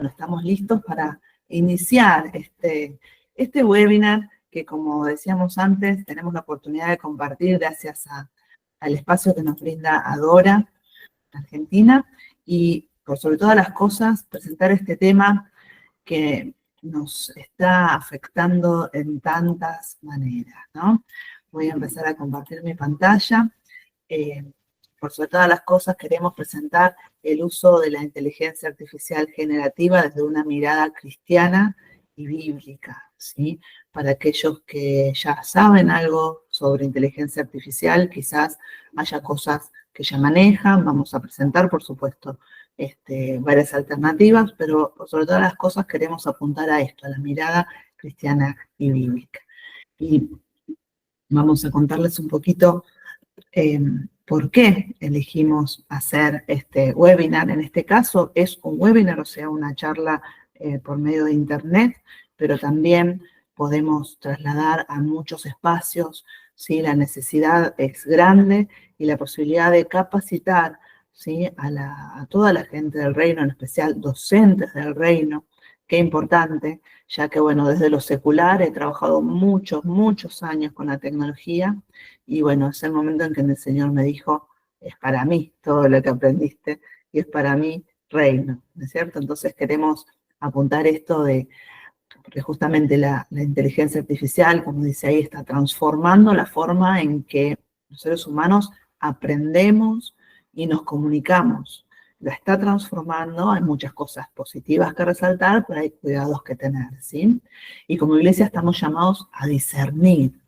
Estamos listos para iniciar este webinar que, como decíamos antes, tenemos la oportunidad de compartir gracias al espacio que nos brinda Adora, Argentina, y por sobre todas las cosas, presentar este tema que nos está afectando en tantas maneras, ¿no? Voy a empezar a compartir mi pantalla. Por sobre todas las cosas, queremos presentar el uso de la inteligencia artificial generativa desde una mirada cristiana y bíblica, ¿sí? Para aquellos que ya saben algo sobre inteligencia artificial, quizás haya cosas que ya manejan. Vamos a presentar, por supuesto, varias alternativas, pero por sobre todas las cosas queremos apuntar a esto, a la mirada cristiana y bíblica. Y vamos a contarles un poquito por qué elegimos hacer este webinar. En este caso es un webinar, o sea, una charla por medio de internet, pero también podemos trasladar a muchos espacios, ¿sí? La necesidad es grande y la posibilidad de capacitar, ¿sí? a toda la gente del reino, en especial docentes del reino. Qué importante, ya que, bueno, desde lo secular he trabajado muchos años con la tecnología y, bueno, es el momento en que el Señor me dijo, es para mí todo lo que aprendiste y es para mí reino, ¿no es cierto? Entonces queremos apuntar esto porque justamente la inteligencia artificial, como dice ahí, está transformando la forma en que los seres humanos aprendemos y nos comunicamos. La está transformando, hay muchas cosas positivas que resaltar, pero hay cuidados que tener, ¿sí? Y como iglesia estamos llamados a discernir,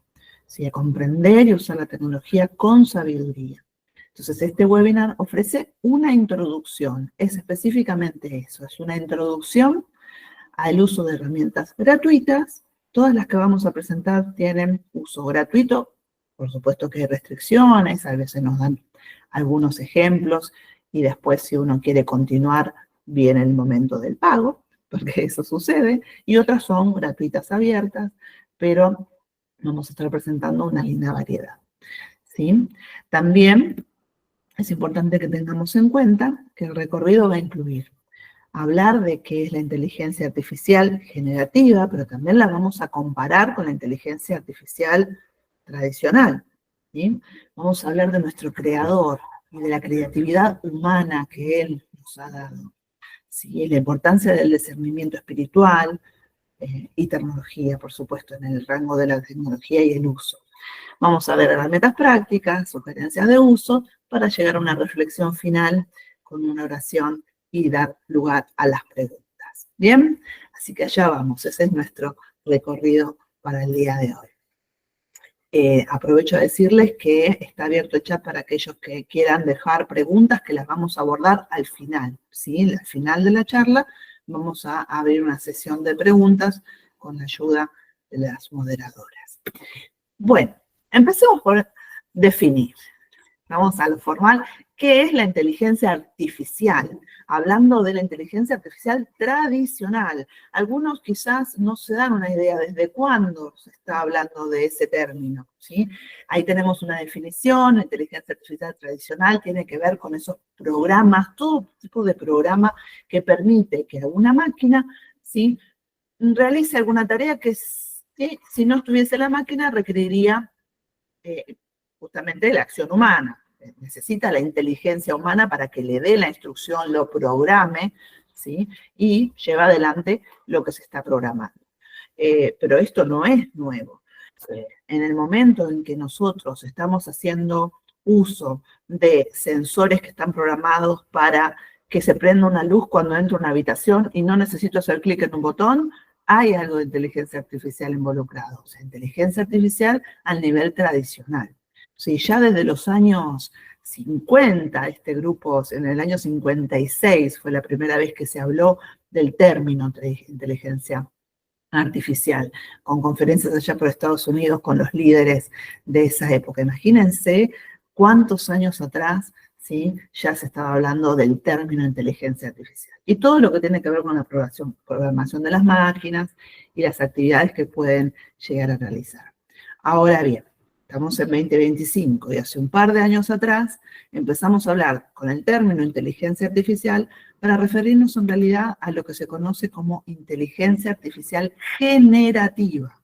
¿sí? A comprender y usar la tecnología con sabiduría. Entonces, este webinar ofrece una introducción, es específicamente eso, es una introducción al uso de herramientas gratuitas. Todas las que vamos a presentar tienen uso gratuito, por supuesto que hay restricciones, a veces nos dan algunos ejemplos, y después si uno quiere continuar, viene el momento del pago, porque eso sucede, y otras son gratuitas abiertas, pero vamos a estar presentando una linda variedad, ¿sí? También es importante que tengamos en cuenta que el recorrido va a incluir hablar de qué es la inteligencia artificial generativa, pero también la vamos a comparar con la inteligencia artificial tradicional, ¿sí? Vamos a hablar de nuestro creador y de la creatividad humana que él nos ha dado, ¿sí? La importancia del discernimiento espiritual y tecnología, por supuesto, en el rango de la tecnología y el uso. Vamos a ver herramientas prácticas, sugerencias de uso, para llegar a una reflexión final con una oración y dar lugar a las preguntas. ¿Bien? Así que allá vamos, ese es nuestro recorrido para el día de hoy. Aprovecho a decirles que está abierto el chat para aquellos que quieran dejar preguntas, que las vamos a abordar al final, ¿sí? Al final de la charla vamos a abrir una sesión de preguntas con la ayuda de las moderadoras. Bueno, empecemos por definir. Vamos a lo formal. ¿Qué es la inteligencia artificial? Hablando de la inteligencia artificial tradicional. Algunos quizás no se dan una idea desde cuándo se está hablando de ese término, ¿sí? Ahí tenemos una definición. La inteligencia artificial tradicional tiene que ver con esos programas, todo tipo de programa que permite que una máquina, ¿sí?, realice alguna tarea que, ¿sí?, si no estuviese la máquina requeriría justamente la acción humana. Necesita la inteligencia humana para que le dé la instrucción, lo programe, ¿sí?, y lleva adelante lo que se está programando. Pero esto no es nuevo. En el momento en que nosotros estamos haciendo uso de sensores que están programados para que se prenda una luz cuando entro a una habitación y no necesito hacer clic en un botón, hay algo de inteligencia artificial involucrado. O sea, inteligencia artificial al nivel tradicional. Sí, ya desde los años 50, este grupo, en el año 56 fue la primera vez que se habló del término inteligencia artificial, con conferencias allá por Estados Unidos con los líderes de esa época. Imagínense cuántos años atrás, ¿sí?, ya se estaba hablando del término inteligencia artificial. Y todo lo que tiene que ver con la programación de las máquinas y las actividades que pueden llegar a realizar. Ahora bien, estamos en 2025 y hace un par de años atrás empezamos a hablar con el término inteligencia artificial para referirnos en realidad a lo que se conoce como inteligencia artificial generativa.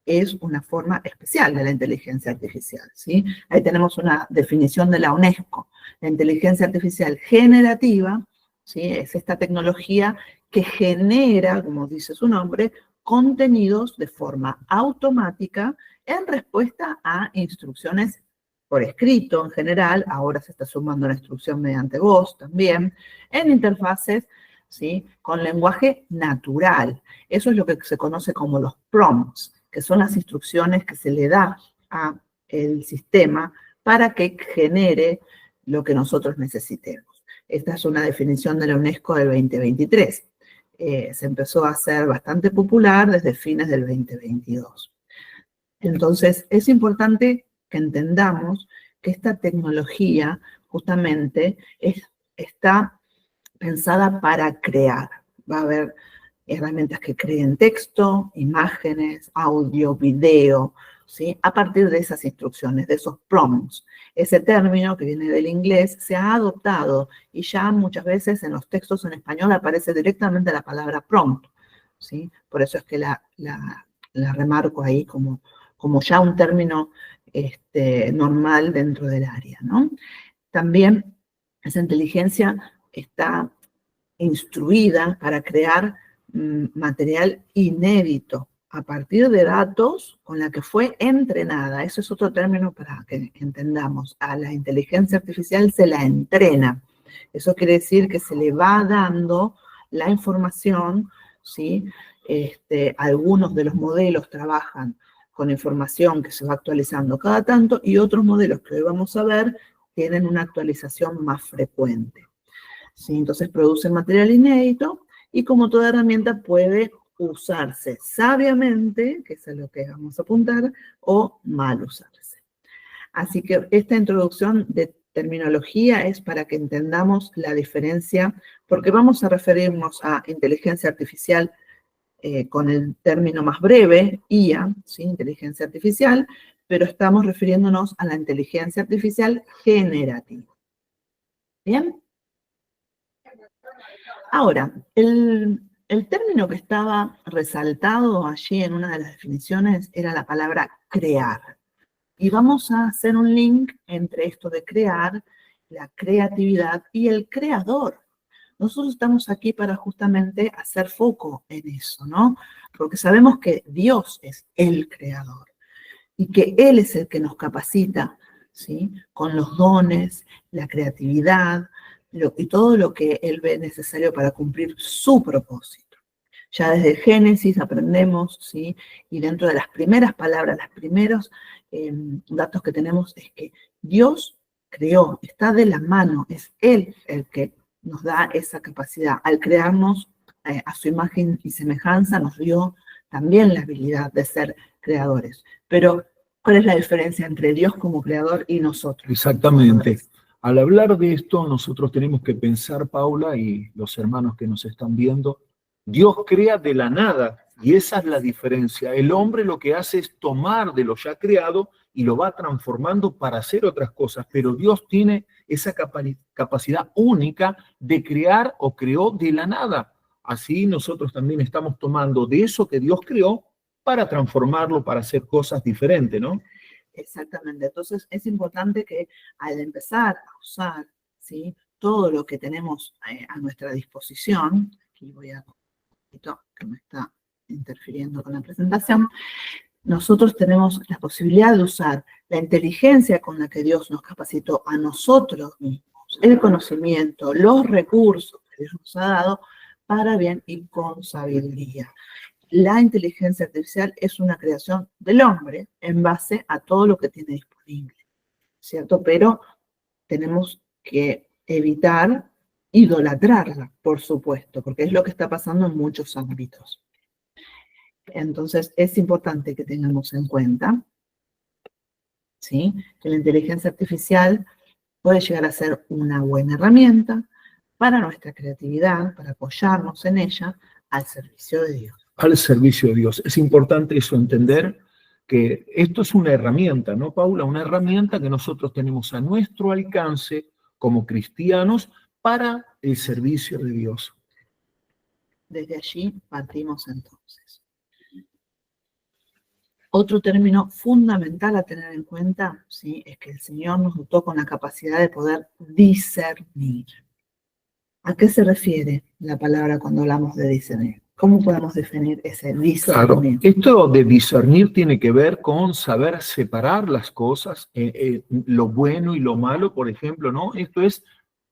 Es una forma especial de la inteligencia artificial, ¿sí? Ahí tenemos una definición de la UNESCO. La inteligencia artificial generativa, ¿sí? Es esta tecnología que genera, como dice su nombre, contenidos de forma automática en respuesta a instrucciones por escrito en general, ahora se está sumando la instrucción mediante voz también, en interfaces, ¿sí? Con lenguaje natural. Eso es lo que se conoce como los prompts, que son las instrucciones que se le da al sistema para que genere lo que nosotros necesitemos. Esta es una definición de la UNESCO del 2023. Se empezó a hacer bastante popular desde fines del 2022. Entonces, es importante que entendamos que esta tecnología justamente está pensada para crear. Va a haber herramientas que creen texto, imágenes, audio, video, ¿sí? A partir de esas instrucciones, de esos prompts. Ese término que viene del inglés se ha adoptado y ya muchas veces en los textos en español aparece directamente la palabra prompt, ¿sí? Por eso es que la remarco ahí como ya un término normal dentro del área, ¿no? También esa inteligencia está instruida para crear material inédito a partir de datos con la que fue entrenada. Eso es otro término para que entendamos. A la inteligencia artificial se la entrena. Eso quiere decir que se le va dando la información, ¿sí? Algunos de los modelos trabajan con información que se va actualizando cada tanto y otros modelos que hoy vamos a ver tienen una actualización más frecuente. ¿Sí? Entonces producen material inédito y como toda herramienta puede usarse sabiamente, que es a lo que vamos a apuntar, o mal usarse. Así que esta introducción de terminología es para que entendamos la diferencia, porque vamos a referirnos a inteligencia artificial con el término más breve, IA, ¿sí? Inteligencia artificial, pero estamos refiriéndonos a la inteligencia artificial generativa. ¿Bien? Ahora, el término que estaba resaltado allí en una de las definiciones era la palabra crear. Y vamos a hacer un link entre esto de crear, la creatividad y el creador. Nosotros estamos aquí para justamente hacer foco en eso, ¿no? Porque sabemos que Dios es el creador y que Él es el que nos capacita, ¿sí? Con los dones, la creatividad y todo lo que Él ve necesario para cumplir su propósito. Ya desde Génesis aprendemos, ¿sí? Y dentro de las primeras palabras, los primeros datos que tenemos es que Dios creó, está de la mano, es Él el que nos da esa capacidad. Al crearnos a su imagen y semejanza, nos dio también la habilidad de ser creadores. Pero, ¿cuál es la diferencia entre Dios como creador y nosotros? Exactamente. Al hablar de esto, nosotros tenemos que pensar, Paula, y los hermanos que nos están viendo, Dios crea de la nada, y esa es la diferencia. El hombre lo que hace es tomar de lo ya creado y lo va transformando para hacer otras cosas, pero Dios tiene esa capacidad única de crear o creó de la nada. Así nosotros también estamos tomando de eso que Dios creó para transformarlo, para hacer cosas diferentes, ¿no? Exactamente. Entonces es importante que al empezar a usar, ¿sí? Todo lo que tenemos a nuestra disposición, aquí voy a que me está interfiriendo con la presentación, nosotros tenemos la posibilidad de usar la inteligencia con la que Dios nos capacitó a nosotros mismos, el conocimiento, los recursos que Dios nos ha dado para bien y con sabiduría. La inteligencia artificial es una creación del hombre en base a todo lo que tiene disponible, ¿cierto? Pero tenemos que evitar idolatrarla, por supuesto, porque es lo que está pasando en muchos ámbitos. Entonces, es importante que tengamos en cuenta, ¿sí? Que la inteligencia artificial puede llegar a ser una buena herramienta para nuestra creatividad, para apoyarnos en ella al servicio de Dios. Al servicio de Dios. Es importante eso entender, que esto es una herramienta, ¿no, Paula? Una herramienta que nosotros tenemos a nuestro alcance como cristianos para el servicio de Dios. Desde allí partimos entonces. Otro término fundamental a tener en cuenta, ¿sí?, es que el Señor nos dotó con la capacidad de poder discernir. ¿A qué se refiere la palabra cuando hablamos de discernir? ¿Cómo podemos definir ese discernimiento? Claro, esto de discernir tiene que ver con saber separar las cosas, lo bueno y lo malo, por ejemplo, ¿no? Esto es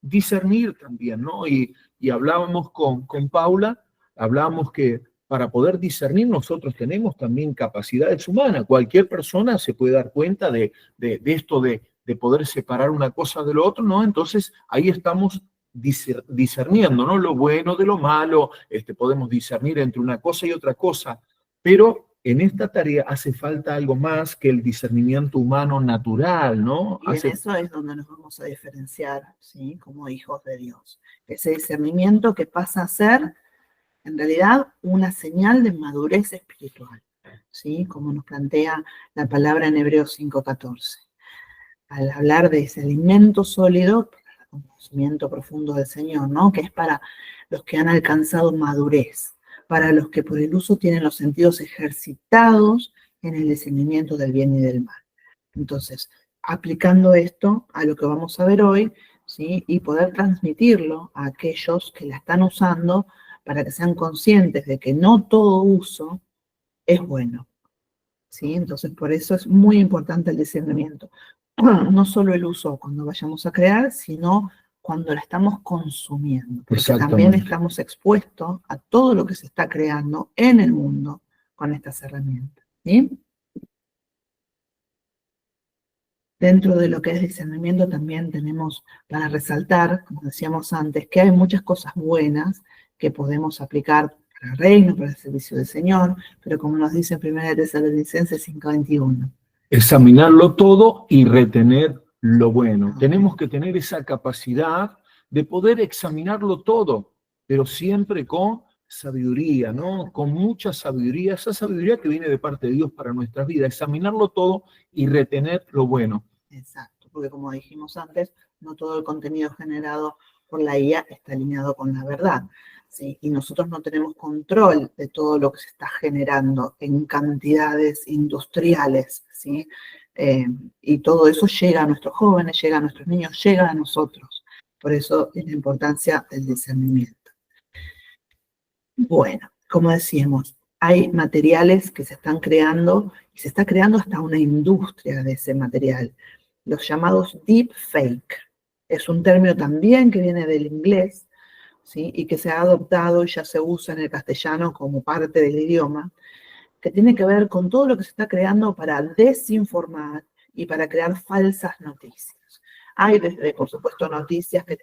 discernir también, ¿no? Y hablábamos con Paula, hablábamos que para poder discernir nosotros tenemos también capacidades humanas. Cualquier persona se puede dar cuenta de esto de poder separar una cosa de lo otro, ¿no? Entonces ahí estamos discerniendo, ¿no? Lo bueno de lo malo, podemos discernir entre una cosa y otra cosa, pero en esta tarea hace falta algo más que el discernimiento humano natural, ¿no? Y en eso es donde nos vamos a diferenciar, ¿sí?, como hijos de Dios. Ese discernimiento que pasa a ser, en realidad, una señal de madurez espiritual, ¿sí?, como nos plantea la palabra en Hebreos 5:14. Al hablar de ese alimento sólido, el conocimiento profundo del Señor, ¿no?, que es para los que han alcanzado madurez, para los que por el uso tienen los sentidos ejercitados en el discernimiento del bien y del mal. Entonces, aplicando esto a lo que vamos a ver hoy, ¿sí?, y poder transmitirlo a aquellos que la están usando para que sean conscientes de que no todo uso es bueno, ¿sí? Entonces, por eso es muy importante el discernimiento. No solo el uso cuando vayamos a crear, sino cuando la estamos consumiendo, porque también estamos expuestos a todo lo que se está creando en el mundo con estas herramientas, ¿sí? Dentro de lo que es discernimiento también tenemos para resaltar, como decíamos antes, que hay muchas cosas buenas que podemos aplicar para el reino, para el servicio del Señor, pero como nos dice en 1 Tesalonicenses 5:21. Examinarlo todo y retener lo bueno. Tenemos que tener esa capacidad de poder examinarlo todo, pero siempre con sabiduría, ¿no? Con mucha sabiduría, esa sabiduría que viene de parte de Dios para nuestras vidas, examinarlo todo y retener lo bueno. Exacto, porque como dijimos antes, no todo el contenido generado por la IA está alineado con la verdad, ¿sí? Y nosotros no tenemos control de todo lo que se está generando en cantidades industriales, ¿sí? Y todo eso llega a nuestros jóvenes, llega a nuestros niños, llega a nosotros. Por eso es la importancia del discernimiento. Bueno, como decíamos, hay materiales que se están creando y se está creando hasta una industria de ese material, los llamados deepfake. Es un término también que viene del inglés, ¿sí?, y que se ha adoptado y ya se usa en el castellano como parte del idioma, que tiene que ver con todo lo que se está creando para desinformar y para crear falsas noticias. Hay desde, por supuesto, noticias que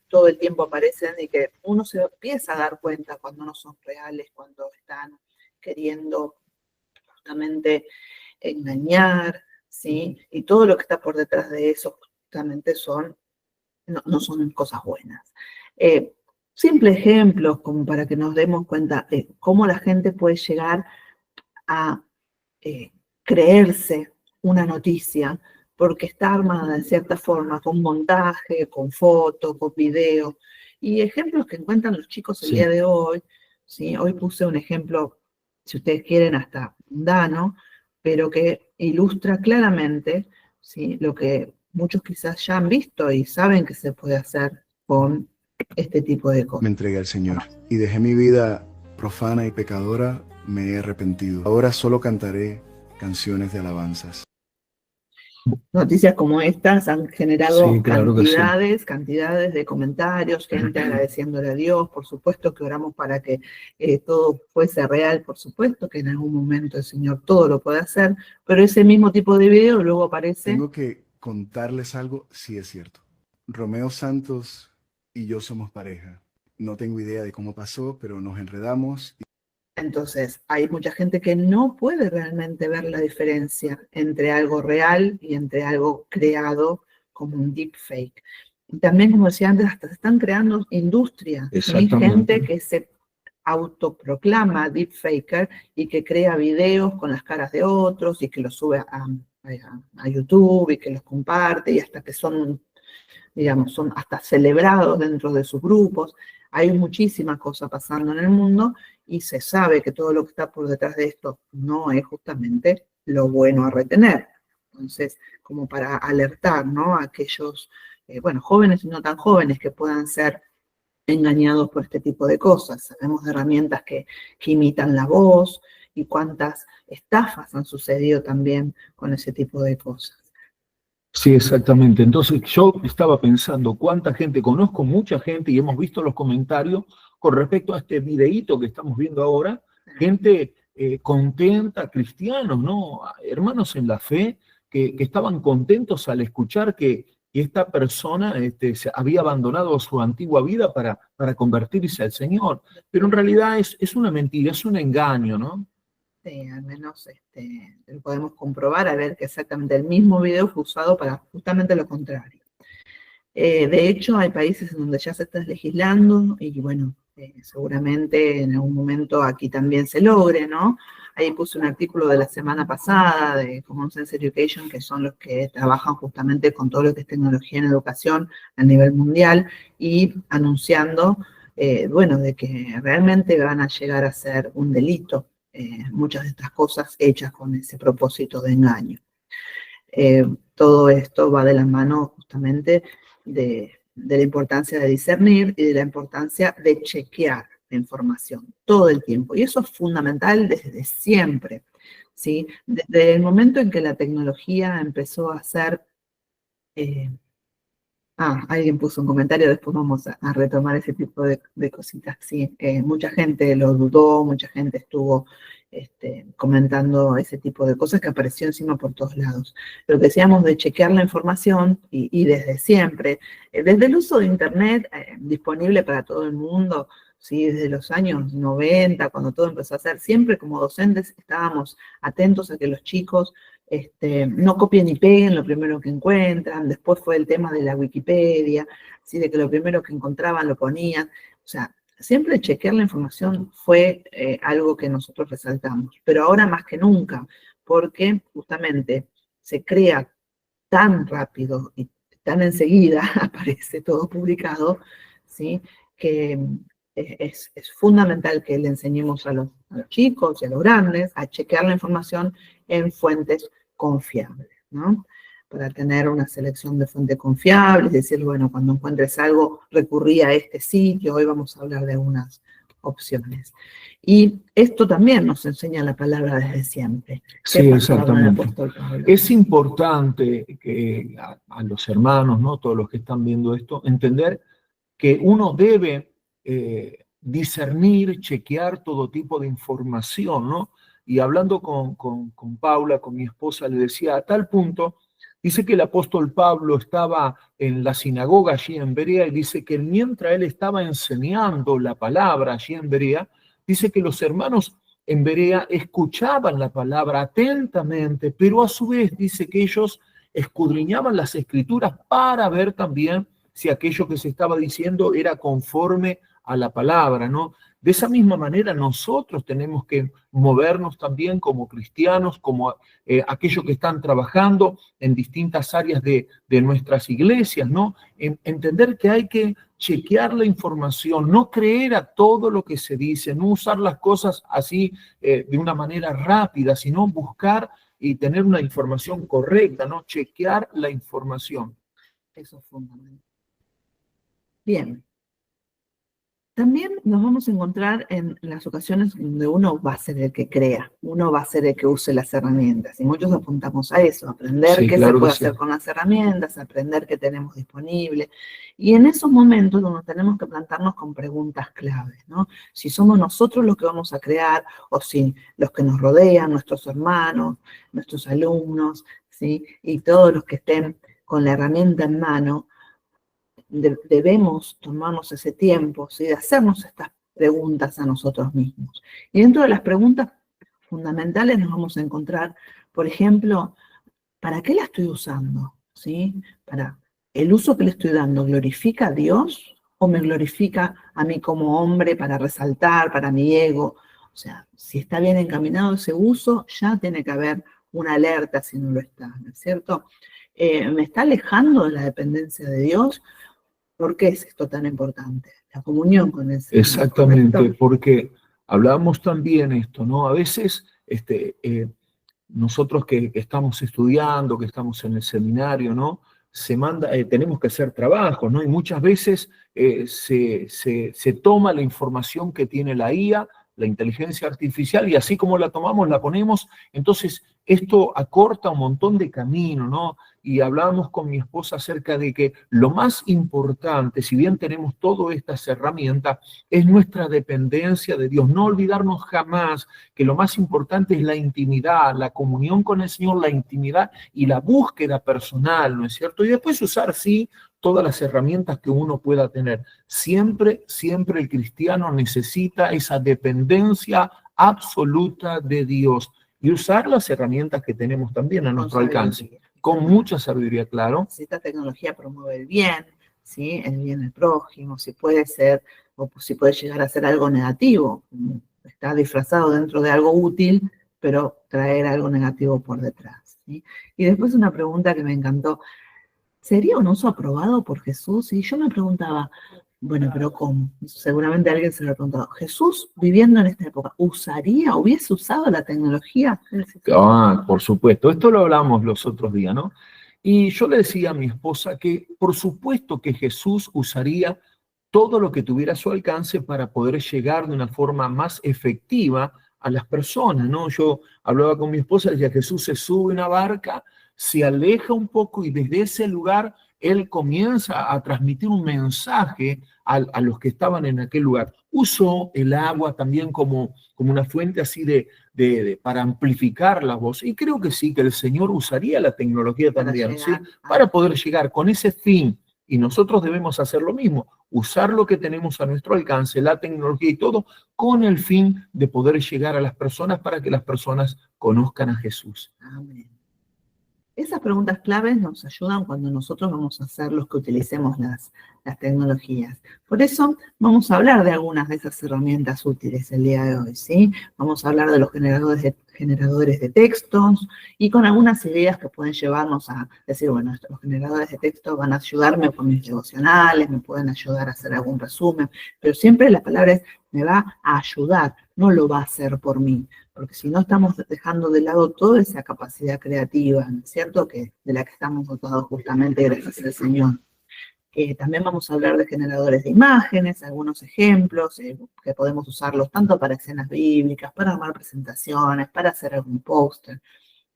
todo el tiempo aparecen y que uno se empieza a dar cuenta cuando no son reales, cuando están queriendo justamente engañar, ¿sí? Y todo lo que está por detrás de eso justamente no son cosas buenas. Simples ejemplos como para que nos demos cuenta de cómo la gente puede llegar a creerse una noticia porque está armada de cierta forma, con montaje, con fotos, con video, y ejemplos que encuentran los chicos el día de hoy, ¿sí? Hoy puse un ejemplo, si ustedes quieren, hasta mundano, pero que ilustra claramente, ¿sí?, lo que muchos quizás ya han visto y saben que se puede hacer con este tipo de cosas. Me entregué al Señor y dejé mi vida profana y pecadora, me he arrepentido. Ahora solo cantaré canciones de alabanzas. Noticias como estas han generado cantidades de comentarios, gente agradeciéndole a Dios, por supuesto que oramos para que todo fuese real, por supuesto que en algún momento el Señor todo lo puede hacer, pero ese mismo tipo de video luego aparece. Tengo que contarles algo, sí es cierto. Romeo Santos y yo somos pareja. No tengo idea de cómo pasó, pero nos enredamos. Entonces, hay mucha gente que no puede realmente ver la diferencia entre algo real y entre algo creado como un deepfake. Y también, como decía antes, hasta se están creando industrias. Hay gente que se autoproclama deepfaker y que crea videos con las caras de otros y que los sube a YouTube y que los comparte y hasta que son, digamos, son hasta celebrados dentro de sus grupos. Hay muchísimas cosas pasando en el mundo y se sabe que todo lo que está por detrás de esto no es justamente lo bueno a retener. Entonces, como para alertar, ¿no?, a aquellos, bueno, jóvenes y no tan jóvenes que puedan ser engañados por este tipo de cosas. Sabemos de herramientas que imitan la voz y cuántas estafas han sucedido también con ese tipo de cosas. Sí, exactamente. Entonces yo estaba pensando cuánta gente, conozco mucha gente y hemos visto los comentarios con respecto a este videíto que estamos viendo ahora, gente contenta, cristianos, ¿no? Hermanos en la fe, que estaban contentos al escuchar que esta persona se había abandonado su antigua vida para convertirse al Señor. Pero en realidad es una mentira, es un engaño, ¿no? Sí, al menos lo podemos comprobar a ver que exactamente el mismo video fue usado para justamente lo contrario. De hecho, hay países en donde ya se está legislando y bueno, seguramente en algún momento aquí también se logre, ¿no? Ahí puse un artículo de la semana pasada de Common Sense Education, que son los que trabajan justamente con todo lo que es tecnología en educación a nivel mundial y anunciando, bueno, de que realmente van a llegar a ser un delito muchas de estas cosas hechas con ese propósito de engaño. Todo esto va de la mano justamente de la importancia de discernir y de la importancia de chequear la información todo el tiempo. Y eso es fundamental desde siempre, ¿sí? Desde el momento en que la tecnología empezó a ser... alguien puso un comentario, después vamos a retomar ese tipo de cositas. Sí, mucha gente lo dudó, mucha gente estuvo comentando ese tipo de cosas que apareció encima por todos lados. Lo que decíamos de chequear la información y desde siempre, desde el uso de Internet disponible para todo el mundo, ¿sí? Desde los años 90, cuando todo empezó a ser, siempre como docentes estábamos atentos a que los chicos no copien y peguen lo primero que encuentran. Después fue el tema de la Wikipedia, ¿sí? De que lo primero que encontraban lo ponían. O sea, siempre chequear la información fue algo que nosotros resaltamos, pero ahora más que nunca, porque justamente se crea tan rápido y tan enseguida aparece todo publicado, ¿sí? Que es fundamental que le enseñemos a los chicos y a los grandes a chequear la información en fuentes confiables, ¿no? Para tener una selección de fuentes confiables, decir, bueno, cuando encuentres algo, recurrí a este sitio, hoy vamos a hablar de algunas opciones. Y esto también nos enseña la palabra desde siempre. Sí, exactamente. Es importante que a los hermanos, ¿no?, todos los que están viendo esto, entender que uno debe discernir, chequear todo tipo de información, ¿no? Y hablando con Paula, con mi esposa, le decía, a tal punto, dice que el apóstol Pablo estaba en la sinagoga allí en Berea y dice que mientras él estaba enseñando la palabra allí en Berea, dice que los hermanos en Berea escuchaban la palabra atentamente, pero a su vez dice que ellos escudriñaban las escrituras para ver también si aquello que se estaba diciendo era conforme a la palabra, ¿no? De esa misma manera nosotros tenemos que movernos también como cristianos, como aquellos que están trabajando en distintas áreas de nuestras iglesias, ¿no? Entender que hay que chequear la información, no creer a todo lo que se dice, no usar las cosas así de una manera rápida, sino buscar y tener una información correcta, ¿no? Chequear la información. Eso es fundamental. Bien. También nos vamos a encontrar en las ocasiones donde uno va a ser el que crea, uno va a ser el que use las herramientas, y muchos apuntamos a eso, aprender qué se puede hacer con las herramientas, aprender qué tenemos disponible, y en esos momentos donde tenemos que plantarnos con preguntas claves, ¿no? Si somos nosotros los que vamos a crear, o si los que nos rodean, nuestros hermanos, nuestros alumnos, ¿sí? Y todos los que estén con la herramienta en mano, debemos tomarnos ese tiempo, ¿sí?, de hacernos estas preguntas a nosotros mismos. Y dentro de las preguntas fundamentales nos vamos a encontrar, por ejemplo, ¿para qué la estoy usando? ¿Sí? ¿El uso que le estoy dando glorifica a Dios o me glorifica a mí como hombre para resaltar, para mi ego. O sea, si está bien encaminado ese uso, ya tiene que haber una alerta si no lo está, ¿no es cierto? ¿Me está alejando de la dependencia de Dios? ¿Por qué es esto tan importante? La comunión con el Señor. Exactamente, ¿correcto? porque hablábamos también esto, ¿no? A veces nosotros que estamos estudiando, que estamos en el seminario, ¿no? Tenemos que hacer trabajos, ¿no? Y muchas veces se toma la información que tiene la IA, la inteligencia artificial, y así como la tomamos, la ponemos. Entonces, esto acorta un montón de camino, ¿no? Y hablábamos con mi esposa acerca de que lo más importante, si bien tenemos todas estas herramientas, es nuestra dependencia de Dios. No olvidarnos jamás que lo más importante es la intimidad, la comunión con el Señor, la intimidad y la búsqueda personal, ¿no es cierto? Y después usar, sí, todas las herramientas que uno pueda tener. Siempre, siempre el cristiano necesita esa dependencia absoluta de Dios y usar las herramientas que tenemos también a nuestro alcance. Con mucha sabiduría, claro. Si esta tecnología promueve el bien, ¿sí? El bien del prójimo, si puede ser, o si puede llegar a ser algo negativo. Está disfrazado dentro de algo útil, pero traer algo negativo por detrás, ¿sí? Y después una pregunta que me encantó. ¿Sería un uso aprobado por Jesús? Y yo me preguntaba, bueno, pero ¿cómo? Seguramente alguien se lo ha preguntado. ¿Jesús, viviendo en esta época, hubiese usado la tecnología? Por supuesto. Esto lo hablamos los otros días, ¿no? Y yo le decía a mi esposa que por supuesto que Jesús usaría todo lo que tuviera a su alcance para poder llegar de una forma más efectiva a las personas, ¿no? Yo hablaba con mi esposa, decía, Jesús se sube a una barca, se aleja un poco y desde ese lugar él comienza a transmitir un mensaje a los que estaban en aquel lugar. Usó el agua también como una fuente así para amplificar la voz. Y creo que sí, que el Señor usaría la tecnología también, ¿sí? Para poder llegar con ese fin. Y nosotros debemos hacer lo mismo, usar lo que tenemos a nuestro alcance, la tecnología y todo, con el fin de poder llegar a las personas para que las personas conozcan a Jesús. Amén. Esas preguntas claves nos ayudan cuando nosotros vamos a ser los que utilicemos las tecnologías. Por eso vamos a hablar de algunas de esas herramientas útiles el día de hoy, ¿sí? Vamos a hablar de los generadores de textos y con algunas ideas que pueden llevarnos a decir, bueno, los generadores de texto van a ayudarme con mis devocionales, me pueden ayudar a hacer algún resumen, pero siempre la palabra es, me va a ayudar, no lo va a hacer por mí. Porque si no estamos dejando de lado toda esa capacidad creativa, ¿no es cierto?, de la que estamos dotados justamente gracias al Señor. También vamos a hablar de generadores de imágenes, algunos ejemplos que podemos usarlos tanto para escenas bíblicas, para armar presentaciones, para hacer algún póster,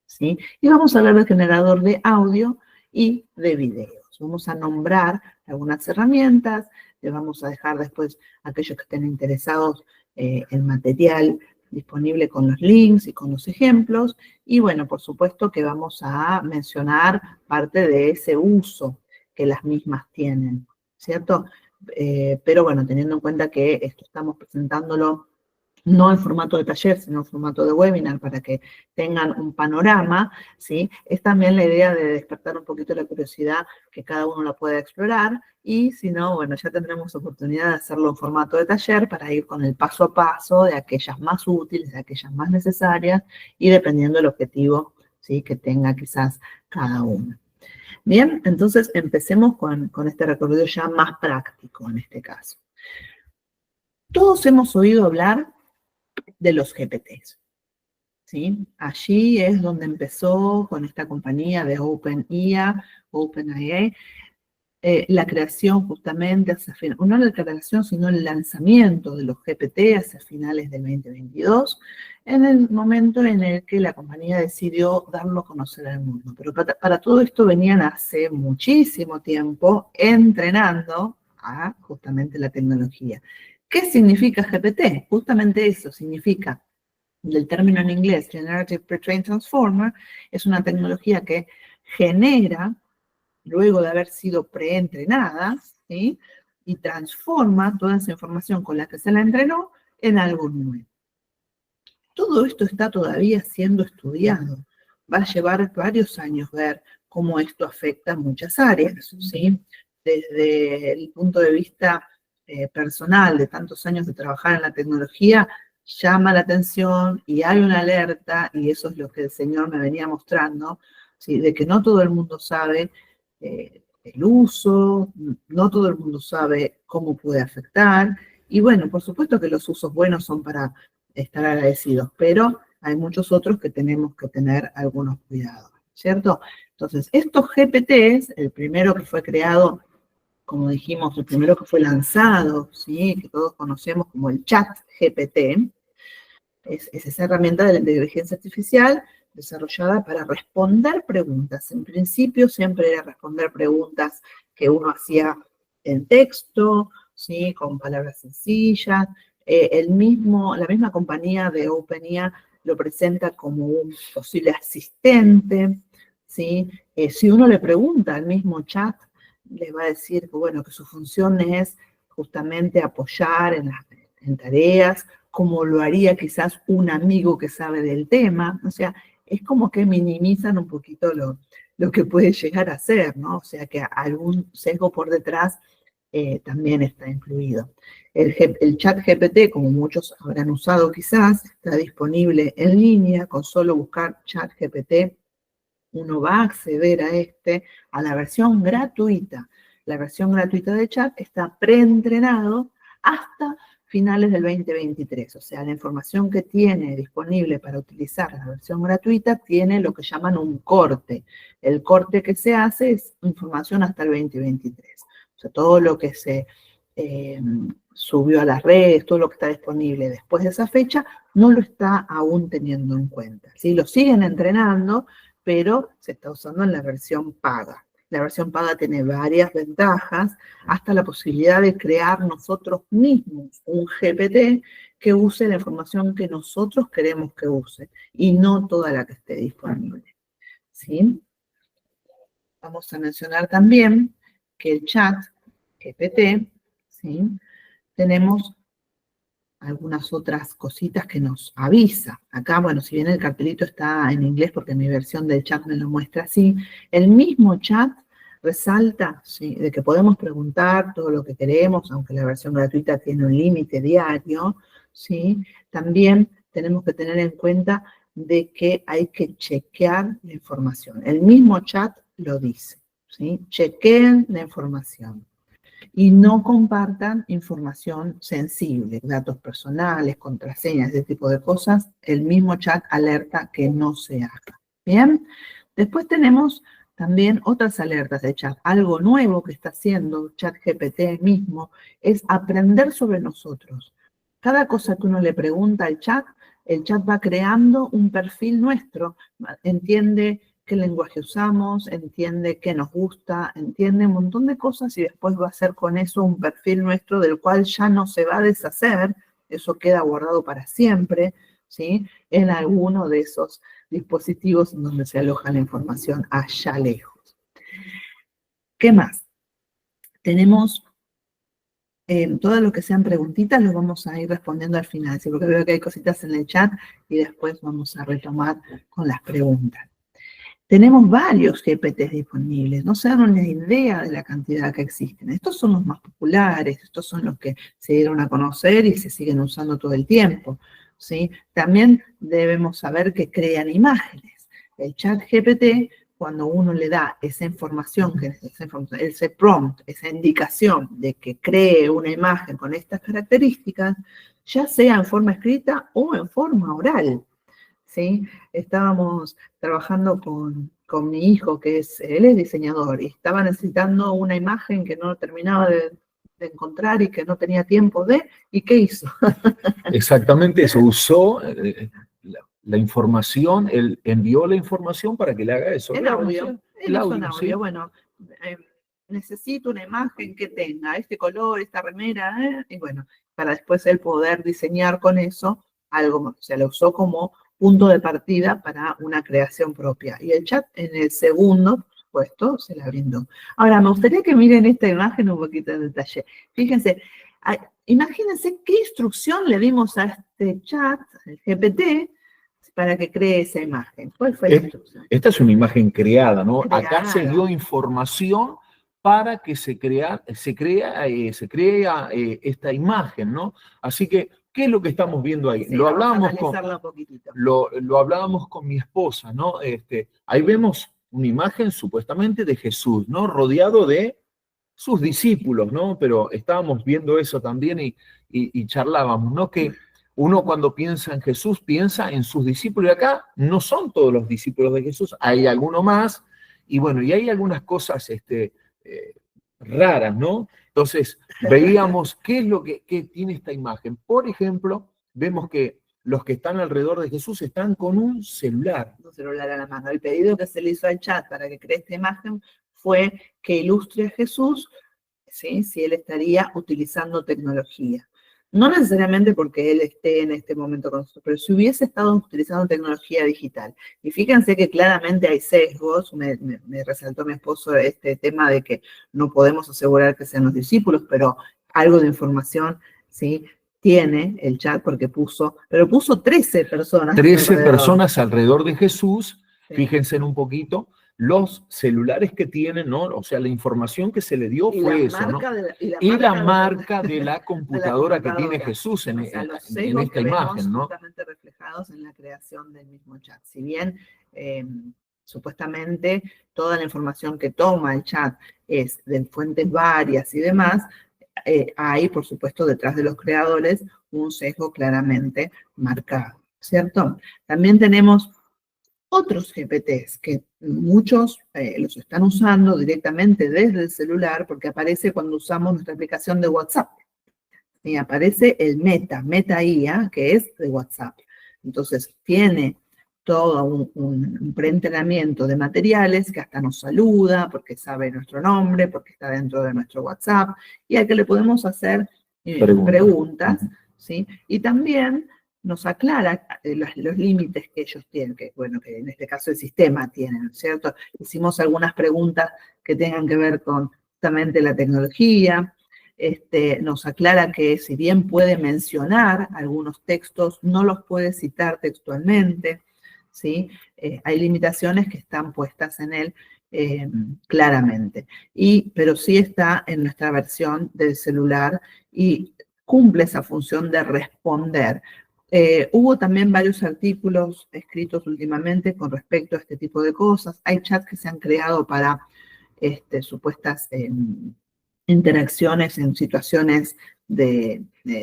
¿sí? Y vamos a hablar del generador de audio y de videos. Vamos a nombrar algunas herramientas, le vamos a dejar después a aquellos que estén interesados el material disponible con los links y con los ejemplos, y bueno, por supuesto que vamos a mencionar parte de ese uso que las mismas tienen, ¿cierto? Pero bueno, teniendo en cuenta que esto estamos presentándolo no en formato de taller, sino en formato de webinar, para que tengan un panorama, ¿sí? Es también la idea de despertar un poquito la curiosidad, que cada uno la pueda explorar, y si no, bueno, ya tendremos oportunidad de hacerlo en formato de taller para ir con el paso a paso de aquellas más útiles, de aquellas más necesarias, y dependiendo del objetivo, ¿sí?, que tenga quizás cada uno. Bien, entonces empecemos con este recorrido ya más práctico en este caso. Todos hemos oído hablar de los GPTs, ¿sí? Allí es donde empezó con esta compañía de OpenAI, la creación justamente, no la creación, sino el lanzamiento de los GPT hacia finales del 2022, en el momento en el que la compañía decidió darlo a conocer al mundo. Pero para todo esto venían hace muchísimo tiempo entrenando a justamente la tecnología. ¿Qué significa GPT? Justamente eso, significa, del término en inglés, Generative Pre-trained Transformer, es una tecnología que genera, luego de haber sido preentrenada, ¿sí?, y transforma toda esa información con la que se la entrenó en algo nuevo. Todo esto está todavía siendo estudiado. Va a llevar varios años ver cómo esto afecta a muchas áreas, ¿sí? Desde el punto de vista personal de tantos años de trabajar en la tecnología, llama la atención y hay una alerta, y eso es lo que el Señor me venía mostrando, ¿sí? De que no todo el mundo sabe el uso, no todo el mundo sabe cómo puede afectar, y bueno, por supuesto que los usos buenos son para estar agradecidos, pero hay muchos otros que tenemos que tener algunos cuidados, ¿cierto? Entonces, estos GPTs, el primero que fue creado, como dijimos, el primero que fue lanzado, ¿sí? Que todos conocemos como el chat GPT, es esa herramienta de la inteligencia artificial desarrollada para responder preguntas. En principio siempre era responder preguntas que uno hacía en texto, ¿sí? Con palabras sencillas. La misma compañía de OpenAI lo presenta como un posible asistente, ¿sí? Si uno le pregunta al mismo chat, les va a decir que, bueno, que su función es justamente apoyar en tareas, como lo haría quizás un amigo que sabe del tema. O sea, es como que minimizan un poquito lo que puede llegar a ser, ¿no? O sea, que algún sesgo por detrás también está incluido. El chat GPT, como muchos habrán usado quizás, está disponible en línea. Con solo buscar chat GPT, uno va a acceder a la versión gratuita. La versión gratuita de chat está preentrenado hasta finales del 2023. O sea, la información que tiene disponible para utilizar la versión gratuita tiene lo que llaman un corte. El corte que se hace es información hasta el 2023. O sea, todo lo que se subió a las redes, todo lo que está disponible después de esa fecha, no lo está aún teniendo en cuenta, ¿sí? Lo siguen entrenando, pero se está usando en la versión paga. La versión paga tiene varias ventajas, hasta la posibilidad de crear nosotros mismos un GPT que use la información que nosotros queremos que use, y no toda la que esté disponible, ¿sí? Vamos a mencionar también que el chat GPT, ¿sí? Tenemos algunas otras cositas que nos avisa. Acá, bueno, si bien el cartelito está en inglés porque mi versión del chat me lo muestra así, el mismo chat resalta, ¿sí?, de que podemos preguntar todo lo que queremos, aunque la versión gratuita tiene un límite diario, ¿sí? También tenemos que tener en cuenta de que hay que chequear la información. El mismo chat lo dice, ¿sí? Chequeen la información. Y no compartan información sensible, datos personales, contraseñas, ese tipo de cosas. El mismo chat alerta que no se haga. ¿Bien? Después tenemos también otras alertas de chat. Algo nuevo que está haciendo ChatGPT mismo es aprender sobre nosotros. Cada cosa que uno le pregunta al chat, el chat va creando un perfil nuestro, entiende qué lenguaje usamos, entiende qué nos gusta, entiende un montón de cosas y después va a hacer con eso un perfil nuestro del cual ya no se va a deshacer, eso queda guardado para siempre, ¿sí? En alguno de esos dispositivos en donde se aloja la información allá lejos. ¿Qué más? Tenemos todo lo que sean preguntitas, los vamos a ir respondiendo al final, ¿sí? Porque veo que hay cositas en el chat y después vamos a retomar con las preguntas. Tenemos varios GPTs disponibles, no se dan una idea de la cantidad que existen. Estos son los más populares, estos son los que se dieron a conocer y se siguen usando todo el tiempo, ¿sí? También debemos saber que crean imágenes. El chat GPT, cuando uno le da esa información, ese prompt, esa indicación de que cree una imagen con estas características, ya sea en forma escrita o en forma oral, ¿sí? Estábamos trabajando con mi hijo, él es diseñador, y estaba necesitando una imagen que no terminaba de encontrar y que no tenía tiempo ¿y qué hizo? Exactamente eso, usó la información, él envió la información para que le haga eso. El Claro, audio, sí, él hizo un sí. audio, bueno, necesito una imagen que tenga este color, esta remera, y bueno, para después él poder diseñar con eso algo, o sea, lo usó como punto de partida para una creación propia. Y el chat en el segundo, por supuesto, se la brindó. Ahora, me gustaría que miren esta imagen un poquito en detalle. Fíjense, imagínense qué instrucción le dimos a este chat, el GPT, para que cree esa imagen. ¿Cuál fue la instrucción? Esta es una imagen creada, ¿no? Creada. Acá se dio información para que se crea esta imagen, ¿no? Así que, ¿qué es lo que estamos viendo ahí? Sí, Lo vamos a hablábamos analizarla un poquitito. lo hablábamos con mi esposa, ¿no? Ahí vemos una imagen supuestamente de Jesús, ¿no? Rodeado de sus discípulos, ¿no? Pero estábamos viendo eso también y charlábamos, ¿no? Que uno cuando piensa en Jesús piensa en sus discípulos, y acá no son todos los discípulos de Jesús, hay alguno más, y bueno, y hay algunas cosas raras, ¿no? Entonces, veíamos qué es lo que tiene esta imagen. Por ejemplo, vemos que los que están alrededor de Jesús están con un celular. Un celular a la mano. El pedido que se le hizo al chat para que cree esta imagen fue que ilustre a Jesús, ¿sí? Si él estaría utilizando tecnología. No necesariamente porque él esté en este momento con nosotros, pero si hubiese estado utilizando tecnología digital. Y fíjense que claramente hay sesgos, me resaltó mi esposo este tema de que no podemos asegurar que sean los discípulos, pero algo de información, ¿sí? Tiene el chat porque puso 13 personas. 13 alrededor. personas alrededor de Jesús, Sí. fíjense en un poquito, los celulares que tienen, ¿no? O sea, la información que se le dio Y fue la eso, ¿no? marca de la- y la Y la marca marca de la computadora que tiene computadora. Jesús O sea, los en sesgos esta que vemos imagen, ¿no? justamente reflejados en la creación del mismo chat. Si bien supuestamente toda la información que toma el chat es de fuentes varias y demás, hay, por supuesto, detrás de los creadores un sesgo claramente marcado, ¿cierto? También tenemos otros GPTs que muchos los están usando directamente desde el celular porque aparece cuando usamos nuestra aplicación de WhatsApp. Y aparece el Meta IA, que es de WhatsApp. Entonces, tiene todo un preentrenamiento de materiales que hasta nos saluda porque sabe nuestro nombre, porque está dentro de nuestro WhatsApp y al que le podemos hacer preguntas, ¿sí? Y también nos aclara los límites que ellos tienen, que bueno, que en este caso el sistema tiene, ¿no es cierto? Hicimos algunas preguntas que tengan que ver con justamente la tecnología. Nos aclara que si bien puede mencionar algunos textos, no los puede citar textualmente, ¿sí? Hay limitaciones que están puestas en él claramente, pero sí está en nuestra versión del celular y cumple esa función de responder. Hubo también varios artículos escritos últimamente con respecto a este tipo de cosas. Hay chats que se han creado para supuestas interacciones en situaciones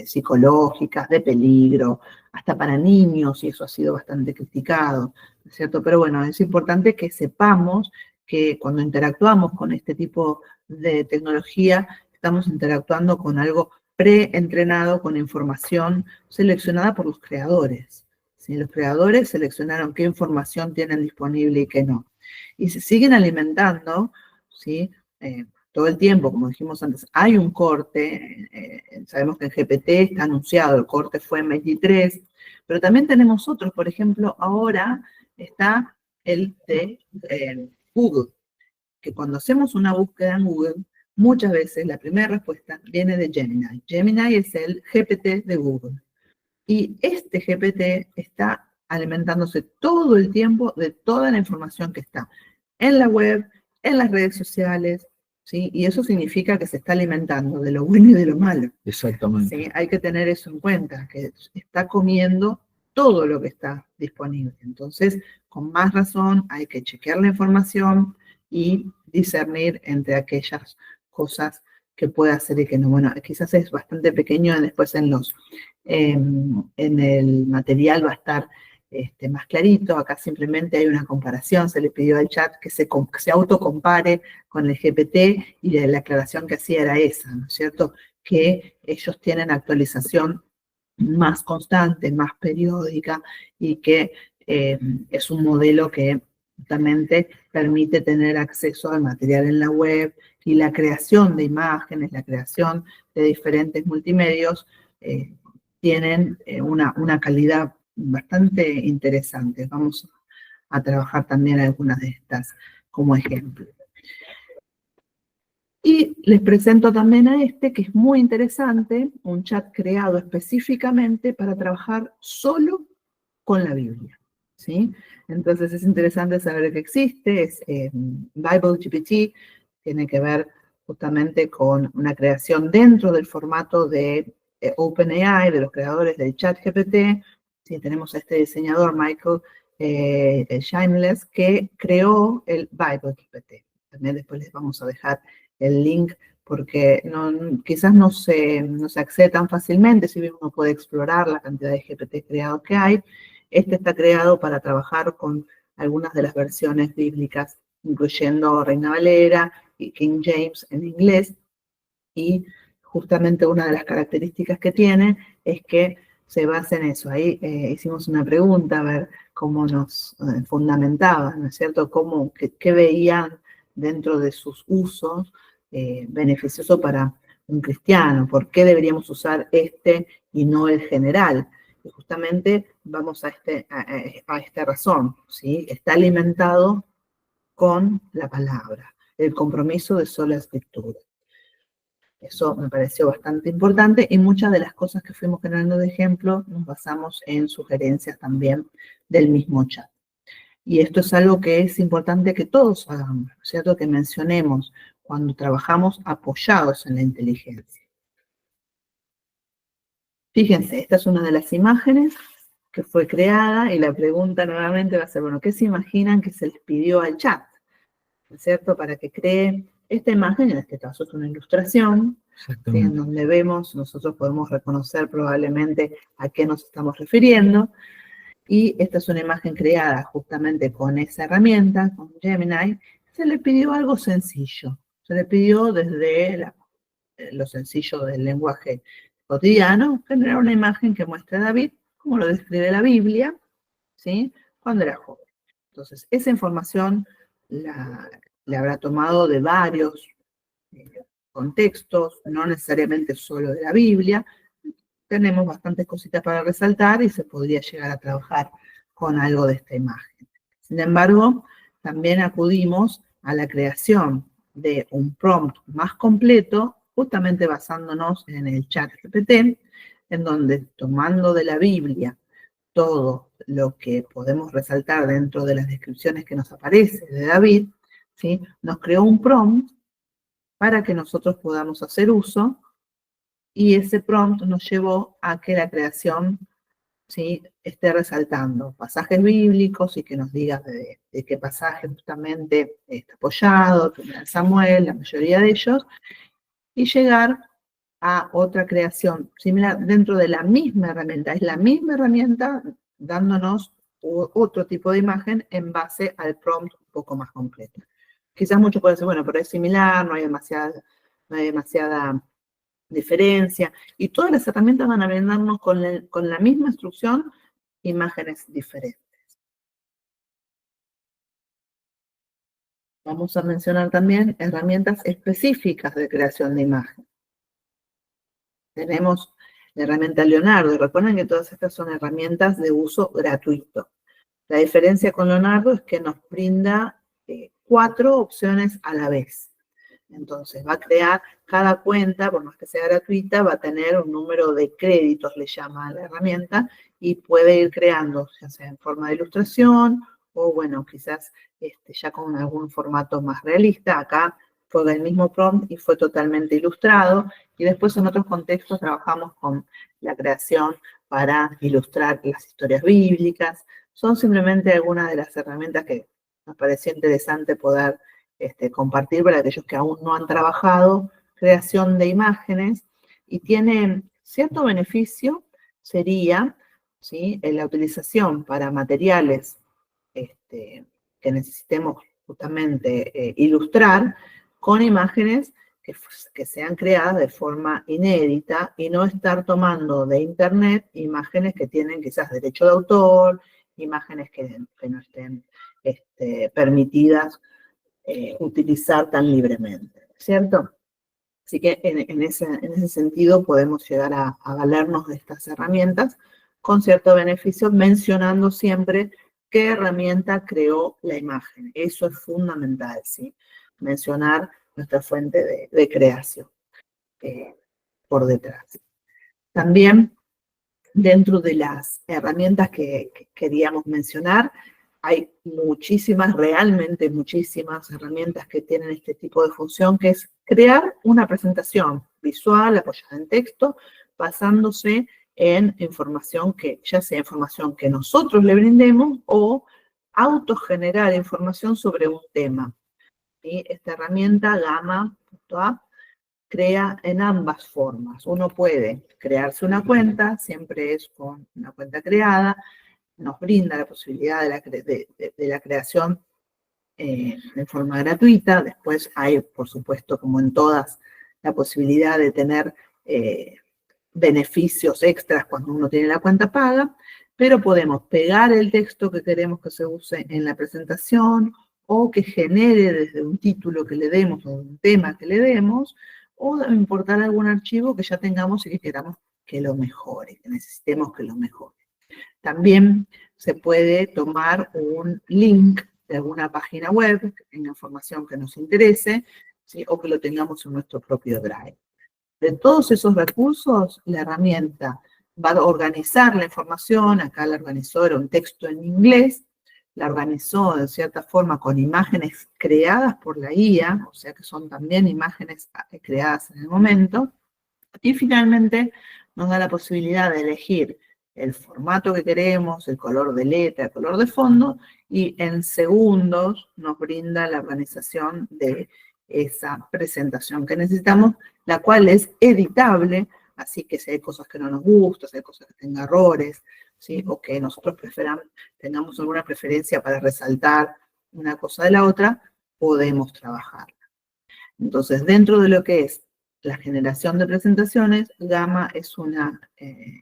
psicológicas, de peligro, hasta para niños, y eso ha sido bastante criticado, ¿no es cierto? Pero bueno, es importante que sepamos que cuando interactuamos con este tipo de tecnología, estamos interactuando con algo preentrenado, con información seleccionada por los creadores. ¿Sí? Los creadores seleccionaron qué información tienen disponible y qué no. Y se siguen alimentando, ¿sí? Todo el tiempo, como dijimos antes, hay un corte, sabemos que en GPT está anunciado, el corte fue en 23, pero también tenemos otros, por ejemplo, ahora está el de Google, que cuando hacemos una búsqueda en Google, muchas veces la primera respuesta viene de Gemini. Gemini es el GPT de Google. Y este GPT está alimentándose todo el tiempo de toda la información que está en la web, en las redes sociales, ¿sí? Y eso significa que se está alimentando de lo bueno y de lo malo. Exactamente. ¿Sí? Hay que tener eso en cuenta, que está comiendo todo lo que está disponible. Entonces, con más razón, hay que chequear la información y discernir entre aquellas cosas que puede hacer y que no. Bueno, quizás es bastante pequeño, después en el material va a estar más clarito. Acá simplemente hay una comparación, se le pidió al chat que se autocompare con el GPT y la aclaración que hacía era esa, ¿no es cierto? Que ellos tienen actualización más constante, más periódica y que es un modelo que justamente permite tener acceso al material en la web y la creación de imágenes, la creación de diferentes multimedios tienen una calidad bastante interesante. Vamos a trabajar también algunas de estas como ejemplo. Y les presento también a que es muy interesante, un chat creado específicamente para trabajar solo con la Biblia, ¿sí? Entonces es interesante saber que existe, es Bible GPT, tiene que ver justamente con una creación dentro del formato de OpenAI, de los creadores del ChatGPT. Sí, tenemos a este diseñador, Michael Shameless, que creó el BibleGPT. También después les vamos a dejar el link porque quizás no se accede tan fácilmente, si bien uno puede explorar la cantidad de GPT creados que hay. Este está creado para trabajar con algunas de las versiones bíblicas, incluyendo Reina Valera y King James en inglés, y justamente una de las características que tiene es que se basa en eso. Ahí hicimos una pregunta a ver cómo nos fundamentaban, ¿no es cierto? ¿Qué veían dentro de sus usos beneficioso para un cristiano? ¿Por qué deberíamos usar este y no el general? Y justamente vamos a esta razón, ¿sí? Está alimentado con la palabra, el compromiso de sola escritura. Eso me pareció bastante importante y muchas de las cosas que fuimos generando de ejemplo nos basamos en sugerencias también del mismo chat. Y esto es algo que es importante que todos hagamos, ¿cierto? Que mencionemos cuando trabajamos apoyados en la inteligencia. Fíjense, esta es una de las imágenes que fue creada y la pregunta nuevamente va a ser, bueno, ¿qué se imaginan que se les pidió al chat? ¿No es cierto? Para que cree esta imagen, en este caso es una ilustración, ¿sí? En donde vemos, nosotros podemos reconocer probablemente a qué nos estamos refiriendo, y esta es una imagen creada justamente con esa herramienta, con Gemini. Se le pidió algo sencillo, se le pidió desde lo sencillo del lenguaje cotidiano, generar una imagen que muestre a David, como lo describe la Biblia, ¿sí? Cuando era joven. Entonces, esa información le habrá tomado de varios contextos, no necesariamente solo de la Biblia. Tenemos bastantes cositas para resaltar y se podría llegar a trabajar con algo de esta imagen. Sin embargo, también acudimos a la creación de un prompt más completo, justamente basándonos en el ChatGPT, en donde tomando de la Biblia todo lo que podemos resaltar dentro de las descripciones que nos aparece de David, ¿sí? Nos creó un prompt para que nosotros podamos hacer uso, y ese prompt nos llevó a que la creación, ¿sí?, esté resaltando pasajes bíblicos y que nos diga de qué pasaje justamente está apoyado, Samuel, la mayoría de ellos, y llegar a otra creación similar dentro de la misma herramienta. Es la misma herramienta dándonos otro tipo de imagen en base al prompt un poco más completo. Quizás muchos pueden decir, bueno, pero es similar, no hay demasiada diferencia, y todas las herramientas van a brindarnos con la misma instrucción imágenes diferentes. Vamos a mencionar también herramientas específicas de creación de imagen. Tenemos la herramienta Leonardo. Recuerden que todas estas son herramientas de uso gratuito. La diferencia con Leonardo es que nos brinda 4 opciones a la vez. Entonces va a crear cada cuenta, por más que sea gratuita, va a tener un número de créditos, le llama a la herramienta, y puede ir creando, ya sea en forma de ilustración, o bueno, quizás ya con algún formato más realista. Acá fue el mismo prompt y fue totalmente ilustrado, y después en otros contextos trabajamos con la creación para ilustrar las historias bíblicas. Son simplemente algunas de las herramientas que nos pareció interesante poder compartir para aquellos que aún no han trabajado creación de imágenes, y tiene cierto beneficio, sería, ¿sí?, en la utilización para materiales que necesitemos justamente ilustrar con imágenes que sean creadas de forma inédita, y no estar tomando de internet imágenes que tienen quizás derecho de autor, imágenes que no estén permitidas utilizar tan libremente, ¿cierto? Así que en ese sentido podemos llegar a valernos de estas herramientas con cierto beneficio, mencionando siempre qué herramienta creó la imagen. Eso es fundamental, ¿sí? Mencionar nuestra fuente de creación por detrás. También, dentro de las herramientas que queríamos mencionar, hay muchísimas, realmente muchísimas herramientas que tienen este tipo de función, que es crear una presentación visual apoyada en texto, basándose en información que, ya sea información que nosotros le brindemos o autogenerar información sobre un tema. ¿Sí? Esta herramienta Gamma.app crea en ambas formas. Uno puede crearse una cuenta, siempre es con una cuenta creada, nos brinda la posibilidad de la creación de forma gratuita. Después hay, por supuesto, como en todas, la posibilidad de tener beneficios extras cuando uno tiene la cuenta paga, pero podemos pegar el texto que queremos que se use en la presentación o que genere desde un título que le demos o un tema que le demos, o importar algún archivo que ya tengamos y que queramos que lo mejore, que necesitemos que lo mejore. También se puede tomar un link de alguna página web que tenga información que nos interese, ¿sí? O que lo tengamos en nuestro propio Drive. De todos esos recursos, la herramienta va a organizar la información. Acá la organizó, era un texto en inglés, la organizó de cierta forma con imágenes creadas por la IA, o sea que son también imágenes creadas en el momento, y finalmente nos da la posibilidad de elegir el formato que queremos, el color de letra, el color de fondo, y en segundos nos brinda la organización de esa presentación que necesitamos, la cual es editable, así que si hay cosas que no nos gustan, si hay cosas que tengan errores, ¿sí? O que nosotros tengamos alguna preferencia para resaltar una cosa de la otra, podemos trabajarla. Entonces, dentro de lo que es la generación de presentaciones, Gamma es una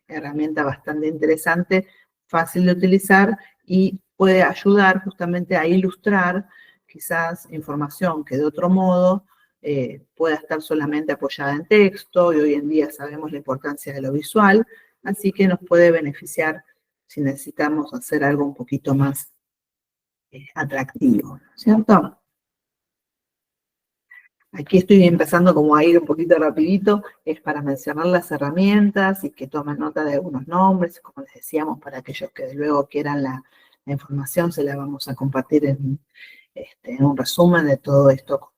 herramienta bastante interesante, fácil de utilizar y puede ayudar justamente a ilustrar quizás información que de otro modo pueda estar solamente apoyada en texto, y hoy en día sabemos la importancia de lo visual, así que nos puede beneficiar si necesitamos hacer algo un poquito más atractivo, ¿cierto? Aquí estoy empezando como a ir un poquito rapidito, es para mencionar las herramientas y que tomen nota de algunos nombres, como les decíamos, para aquellos que luego quieran la información, se la vamos a compartir en un resumen de todo esto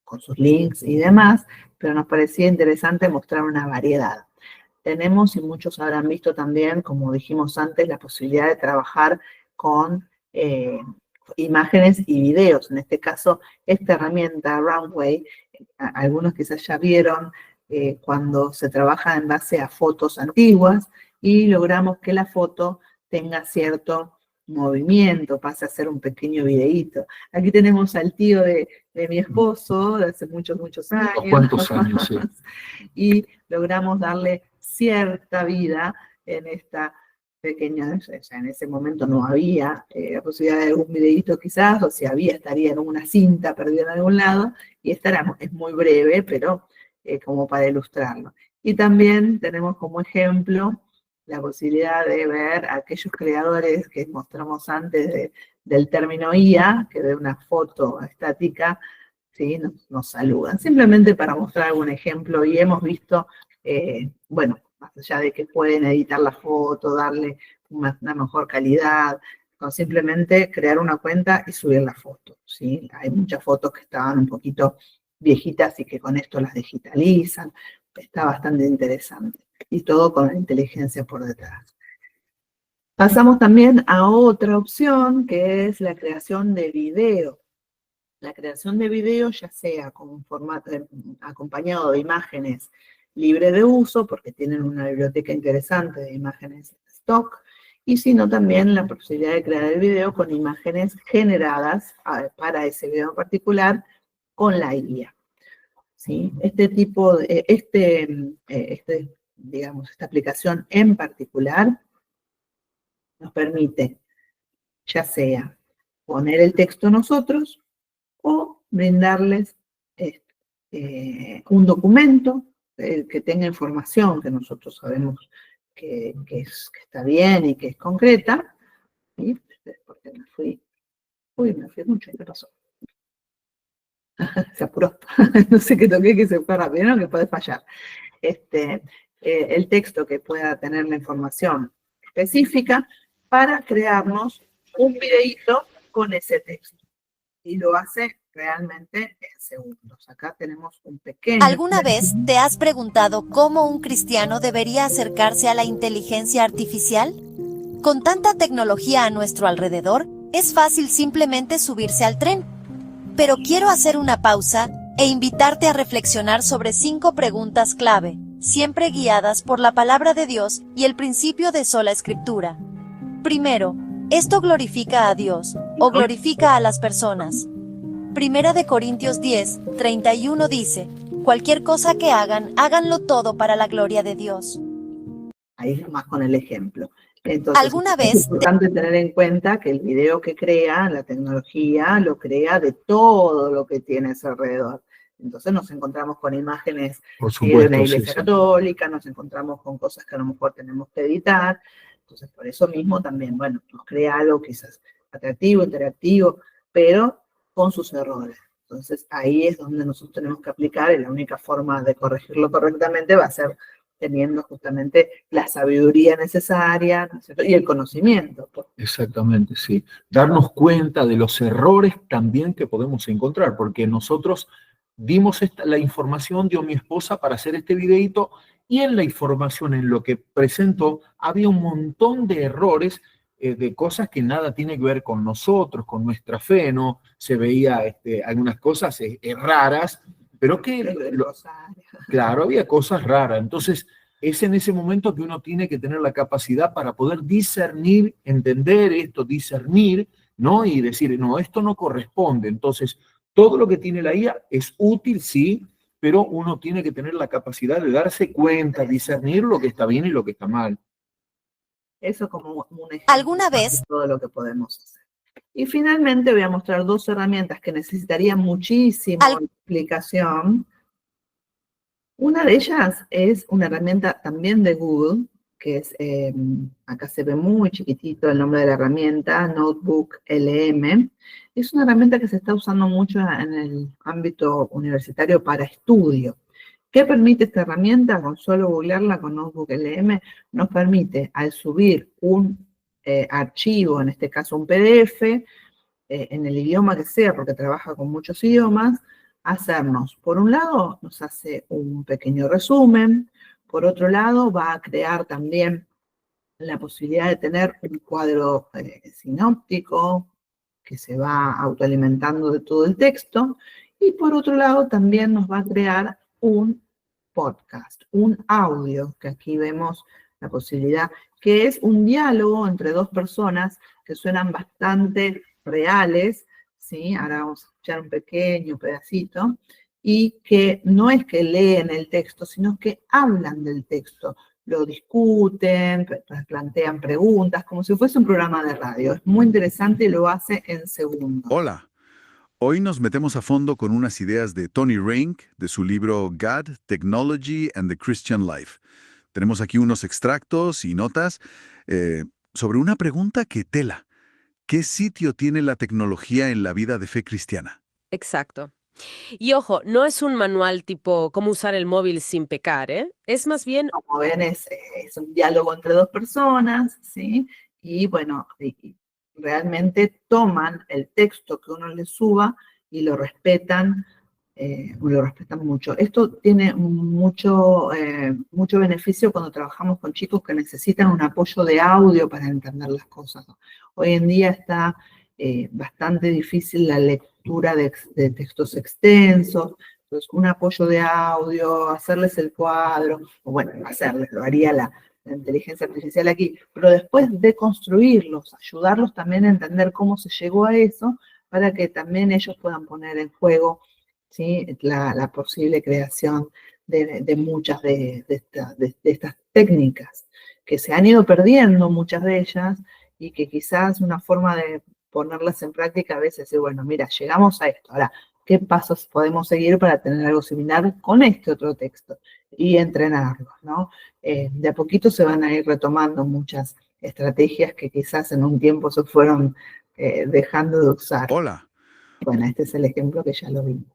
con sus links y demás, pero nos parecía interesante mostrar una variedad. Tenemos, y muchos habrán visto también, como dijimos antes, la posibilidad de trabajar con imágenes y videos. En este caso, esta herramienta, Runway, algunos quizás ya vieron cuando se trabaja en base a fotos antiguas y logramos que la foto tenga cierto movimiento, pase a ser un pequeño videíto. Aquí tenemos al tío de mi esposo, de hace muchos, muchos años. ¿Cuántos años? Sí. Y logramos darle cierta vida en esta pequeña, o sea, en ese momento no había la posibilidad de algún videíto quizás, o si había, estaría en una cinta perdida en algún lado, y esta es muy breve, pero como para ilustrarlo. Y también tenemos como ejemplo la posibilidad de ver a aquellos creadores que mostramos antes del término IA, que de una foto estática, ¿sí? nos saludan. Simplemente para mostrar algún ejemplo, y hemos visto, bueno, más allá de que pueden editar la foto, darle una mejor calidad, con simplemente crear una cuenta y subir la foto, ¿sí? Hay muchas fotos que estaban un poquito viejitas y que con esto las digitalizan. Está bastante interesante. Y todo con la inteligencia por detrás. Pasamos también a otra opción, que es la creación de video. La creación de video, ya sea con un formato acompañado de imágenes libre de uso, porque tienen una biblioteca interesante de imágenes stock, y sino también la posibilidad de crear el video con imágenes generadas para ese video en particular con la IA. ¿Sí? Digamos, esta aplicación en particular nos permite ya sea poner el texto nosotros o brindarles un documento que tenga información que nosotros sabemos que está bien y que es concreta. ¿Sí? Porque me fui mucho, ¿qué pasó? Se apuró. No sé qué toqué, que se fue rápido, ¿no? Que puede fallar. El texto que pueda tener la información específica para crearnos un videíto con ese texto. Y lo hace realmente en segundos. Acá tenemos un pequeño... ¿Alguna vez te has preguntado cómo un cristiano debería acercarse a la inteligencia artificial? Con tanta tecnología a nuestro alrededor, es fácil simplemente subirse al tren. Pero quiero hacer una pausa e invitarte a reflexionar sobre 5 preguntas clave, siempre guiadas por la palabra de Dios y el principio de sola escritura. Primero, ¿esto glorifica a Dios o glorifica a las personas? Primera de Corintios 10, 31 dice, cualquier cosa que hagan, háganlo todo para la gloria de Dios. Ahí es más con el ejemplo. Entonces, ¿Alguna vez es importante tener en cuenta que el video que crea, la tecnología, lo crea de todo lo que tiene a su alrededor. Entonces nos encontramos con imágenes Por de supuesto, la sí, Iglesia sí. Católica, nos encontramos con cosas que a lo mejor tenemos que editar. Entonces, por eso mismo también, bueno, nos crea algo quizás atractivo, interactivo, pero con sus errores. Entonces, ahí es donde nosotros tenemos que aplicar y la única forma de corregirlo correctamente va a ser teniendo justamente la sabiduría necesaria, ¿no es cierto? Y el conocimiento. Exactamente, sí. Darnos cuenta de los errores también que podemos encontrar, porque nosotros dimos la información, dio mi esposa para hacer este videito, y en la información, en lo que presentó, había un montón de errores, de cosas que nada tiene que ver con nosotros, con nuestra fe, ¿no? Se veía algunas cosas raras, pero que, claro, había cosas raras. Entonces, es en ese momento que uno tiene que tener la capacidad para poder discernir, entender esto, discernir, ¿no? Y decir, no, esto no corresponde. Entonces, todo lo que tiene la IA es útil, sí, pero uno tiene que tener la capacidad de darse cuenta, discernir lo que está bien y lo que está mal. Eso como un ejemplo ¿Alguna de vez todo lo que podemos hacer. Y finalmente voy a mostrar 2 herramientas que necesitarían muchísima explicación. Una de ellas es una herramienta también de Google, que es, acá se ve muy chiquitito el nombre de la herramienta, Notebook LM. Es una herramienta que se está usando mucho en el ámbito universitario para estudio. ¿Qué permite esta herramienta? Con solo googlearla con Notebook LM, nos permite, al subir un archivo, en este caso un PDF, en el idioma que sea, porque trabaja con muchos idiomas, hacernos, por un lado, nos hace un pequeño resumen, por otro lado, va a crear también la posibilidad de tener un cuadro sinóptico que se va autoalimentando de todo el texto, y por otro lado, también nos va a crear un podcast, un audio, que aquí vemos la posibilidad, que es un diálogo entre 2 personas que suenan bastante reales, ¿sí? Ahora vamos a escuchar un pequeño pedacito, y que no es que leen el texto, sino que hablan del texto, lo discuten, plantean preguntas, como si fuese un programa de radio. Es muy interesante y lo hace en segundos. Hola. Hoy nos metemos a fondo con unas ideas de Tony Rank, de su libro God, Technology and the Christian Life. Tenemos aquí unos extractos y notas sobre una pregunta que tela. ¿Qué sitio tiene la tecnología en la vida de fe cristiana? Exacto. Y ojo, no es un manual tipo cómo usar el móvil sin pecar, ¿eh? Es más bien... Como ven, es un diálogo entre 2 personas, ¿sí? Y bueno, realmente toman el texto que uno les suba y lo respetan mucho. Esto tiene mucho beneficio cuando trabajamos con chicos que necesitan un apoyo de audio para entender las cosas, ¿no? Hoy en día está bastante difícil la lectura de textos extensos, entonces un apoyo de audio, hacerles el cuadro, o bueno, lo haría la inteligencia artificial aquí, pero después de construirlos, ayudarlos también a entender cómo se llegó a eso, para que también ellos puedan poner en juego, ¿sí? la posible creación de muchas de estas técnicas, que se han ido perdiendo muchas de ellas, y que quizás una forma de ponerlas en práctica a veces es, bueno, mira, llegamos a esto, ahora, ¿qué pasos podemos seguir para tener algo similar con este otro texto? Y entrenarlos, ¿no? De a poquito se van a ir retomando muchas estrategias que quizás en un tiempo se fueron dejando de usar. Hola. Bueno, este es el ejemplo que ya lo vimos.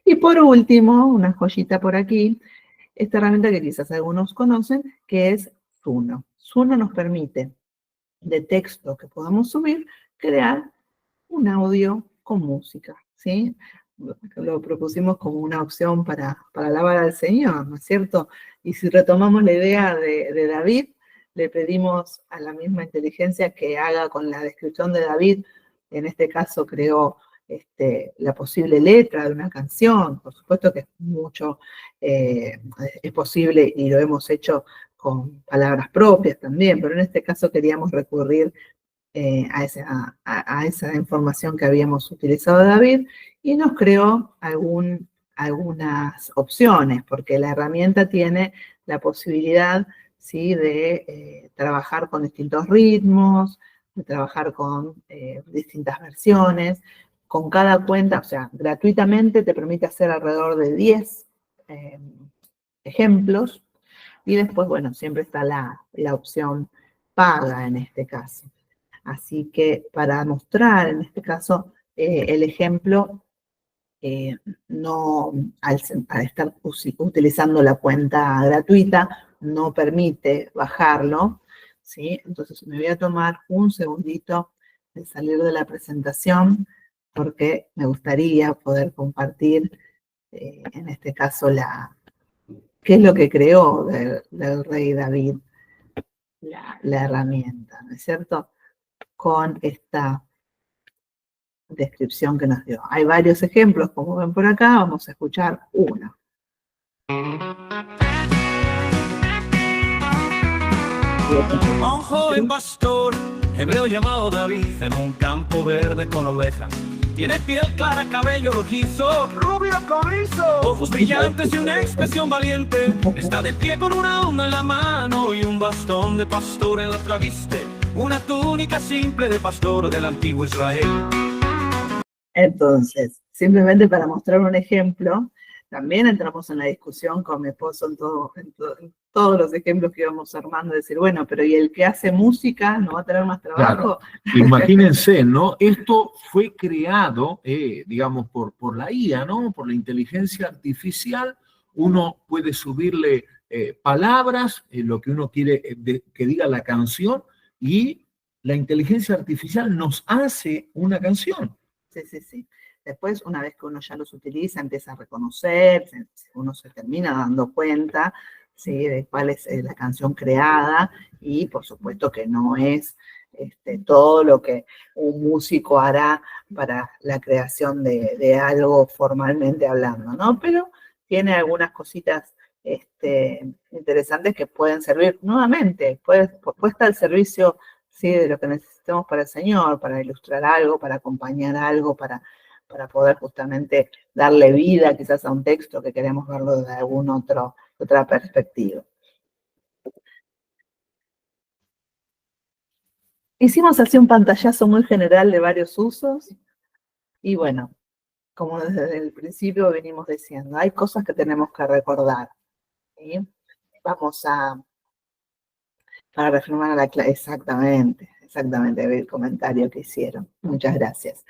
Y por último, una joyita por aquí, esta herramienta que quizás algunos conocen, que es Zuno. Zuno nos permite, de texto que podamos subir, crear un audio con música, ¿sí? Lo propusimos como una opción para alabar al Señor, ¿no es cierto? Y si retomamos la idea de David, le pedimos a la misma inteligencia que haga con la descripción de David, en este caso creó la posible letra de una canción, por supuesto que es posible y lo hemos hecho con palabras propias también, pero en este caso queríamos recurrir a esa información que habíamos utilizado de David y nos creó algunas opciones, porque la herramienta tiene la posibilidad, ¿sí?, de trabajar con distintos ritmos, de trabajar con distintas versiones. Con cada cuenta, o sea, gratuitamente te permite hacer alrededor de 10 ejemplos y después, bueno, siempre está la opción paga en este caso. Así que para mostrar, en este caso, el ejemplo, al estar utilizando la cuenta gratuita, no permite bajarlo, ¿sí? Entonces me voy a tomar un segundito de salir de la presentación porque me gustaría poder compartir, en este caso, qué es lo que creó del rey David la herramienta, ¿no es cierto?, con esta descripción que nos dio. Hay varios ejemplos, como ven por acá, vamos a escuchar uno. Un joven pastor hebreo llamado David en un campo verde con ovejas. Tiene piel clara, cabello rojizo, rubio cobrizo, ojos brillantes y una expresión valiente. Está de pie con una onda en la mano y un bastón de pastor en la otra viste. Una túnica simple de pastor del antiguo Israel. Entonces, simplemente para mostrar un ejemplo, también entramos en la discusión con mi esposo en todos los ejemplos que íbamos armando, decir, bueno, pero ¿y el que hace música no va a tener más trabajo? Claro. Imagínense, ¿no? Esto fue creado, digamos, por la IA, ¿no? Por la inteligencia artificial. Uno puede subirle palabras, lo que uno quiere que diga la canción, y la inteligencia artificial nos hace una canción. Sí. Después, una vez que uno ya los utiliza, empieza a reconocer, uno se termina dando cuenta, ¿sí?, de cuál es la canción creada, y por supuesto que no es todo lo que un músico hará para la creación de algo formalmente hablando, ¿no? Pero tiene algunas cositas interesantes que pueden servir nuevamente, puesta al servicio, ¿sí?, de lo que necesitemos para el Señor, para ilustrar algo, para acompañar algo, para poder justamente darle vida quizás a un texto que queremos verlo desde otra perspectiva. Hicimos así un pantallazo muy general de varios usos y bueno, como desde el principio venimos diciendo, hay cosas que tenemos que recordar, ¿sí? Vamos para reafirmar a la clase, exactamente el comentario que hicieron. Muchas gracias.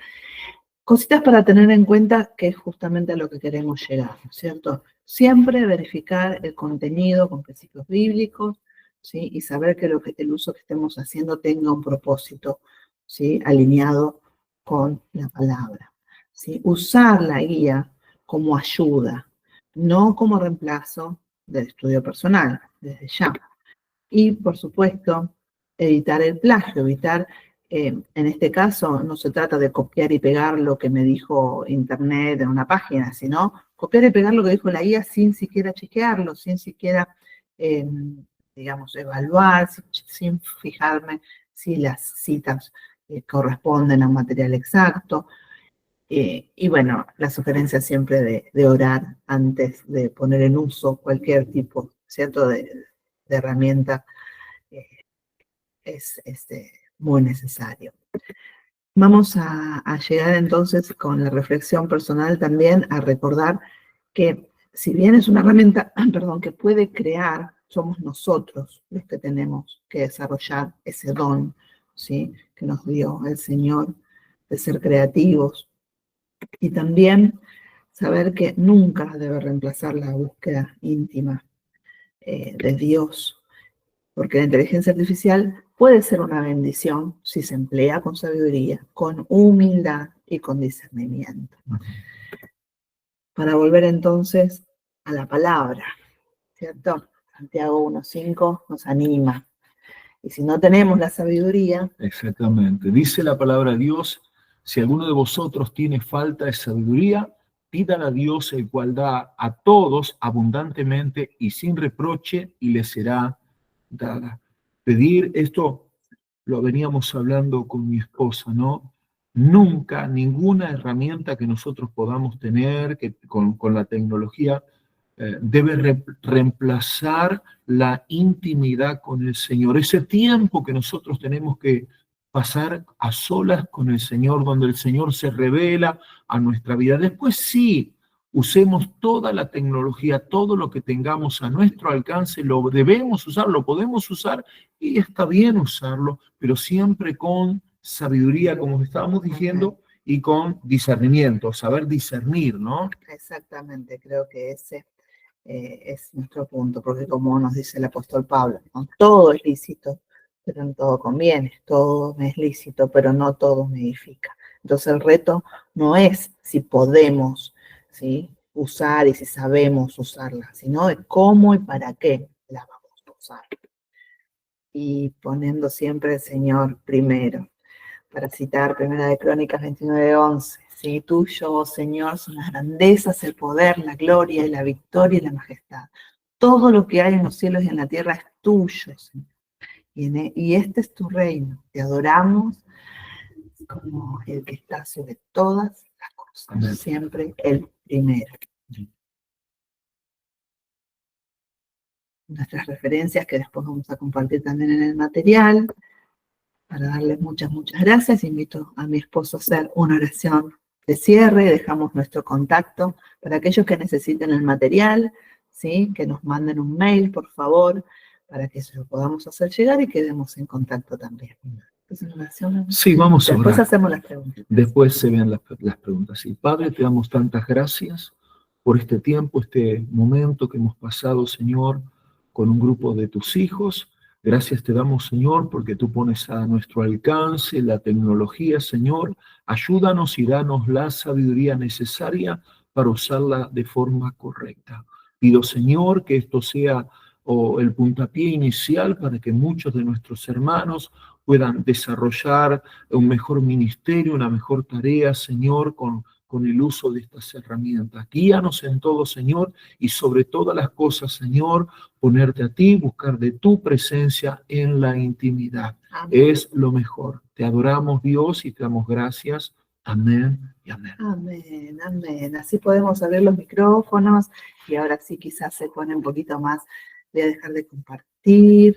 Cositas para tener en cuenta, que es justamente a lo que queremos llegar, ¿no es cierto? Siempre verificar el contenido con principios bíblicos, ¿sí? Y saber que el uso que estemos haciendo tenga un propósito, ¿sí?, alineado con la palabra, ¿sí? Usar la guía como ayuda, no como reemplazo del estudio personal, desde ya. Y, por supuesto, evitar el plagio, en este caso no se trata de copiar y pegar lo que me dijo Internet en una página, sino copiar y pegar lo que dijo la guía sin siquiera chequearlo, sin siquiera, digamos, evaluar, sin fijarme si las citas corresponden a un material exacto. Y bueno, la sugerencia siempre de orar antes de poner en uso cualquier tipo, ¿cierto?, de herramienta es muy necesario. Vamos a llegar entonces con la reflexión personal también a recordar que si bien es una herramienta, que puede crear, somos nosotros los que tenemos que desarrollar ese don, ¿sí?, que nos dio el Señor de ser creativos. Y también saber que nunca debe reemplazar la búsqueda íntima de Dios, porque la inteligencia artificial puede ser una bendición si se emplea con sabiduría, con humildad y con discernimiento. Para volver entonces a la palabra, ¿cierto? Santiago 1:5 nos anima. Y si no tenemos la sabiduría, Exactamente. Dice la palabra de Dios, si alguno de vosotros tiene falta de sabiduría, pídala a Dios, el cual da a todos abundantemente y sin reproche, y le será dada. Pedir esto, lo veníamos hablando con mi esposa, ¿no? Nunca, ninguna herramienta que nosotros podamos tener que con la tecnología debe reemplazar la intimidad con el Señor. Ese tiempo que nosotros tenemos que pasar a solas con el Señor, donde el Señor se revela a nuestra vida. Después sí, usemos toda la tecnología, todo lo que tengamos a nuestro alcance, lo debemos usar, lo podemos usar y está bien usarlo, pero siempre con sabiduría, como estábamos diciendo, y con discernimiento, saber discernir, ¿no? exactamente, creo que ese es nuestro punto, porque como nos dice el apóstol Pablo, ¿no? Todo es lícito, pero no todo conviene, todo me es lícito, pero no todo me edifica. Entonces el reto no es si podemos, ¿sí?, usar y si sabemos usarla, sino de cómo y para qué la vamos a usar. Y poniendo siempre al Señor primero. Para citar 1 de Crónicas 29:11, ¿sí? Tuyo, oh Señor, son las grandezas, el poder, la gloria y la victoria y la majestad. Todo lo que hay en los cielos y en la tierra es tuyo, Señor. Y este es tu reino. Te adoramos como el que está sobre todas las cosas. Amén. Siempre el primero. Nuestras referencias que después vamos a compartir también en el material. Para darles muchas gracias, invito a mi esposo a hacer una oración de cierre, dejamos nuestro contacto para aquellos que necesiten el material, ¿sí?, que nos manden un mail, por favor, para que se lo podamos hacer llegar y quedemos en contacto también. Entonces, una oración. Sí, vamos a Después orar. hacemos las preguntas. Después se ven las preguntas. Sí, Padre, te damos tantas gracias por este tiempo, este momento que hemos pasado, Señor, con un grupo de tus hijos. Gracias te damos, Señor, porque tú pones a nuestro alcance la tecnología, Señor. Ayúdanos y danos la sabiduría necesaria para usarla de forma correcta. Pido, Señor, que esto sea el puntapié inicial para que muchos de nuestros hermanos puedan desarrollar un mejor ministerio, una mejor tarea, Señor, con el uso de estas herramientas. Guíanos en todo, Señor, y sobre todas las cosas, Señor, ponerte a ti, buscar de tu presencia en la intimidad. Amén. Es lo mejor. Te adoramos, Dios, y te damos gracias. Amén y amén. Amén, amén. Así podemos abrir los micrófonos y ahora sí quizás se pone un poquito más. Voy a dejar de compartir.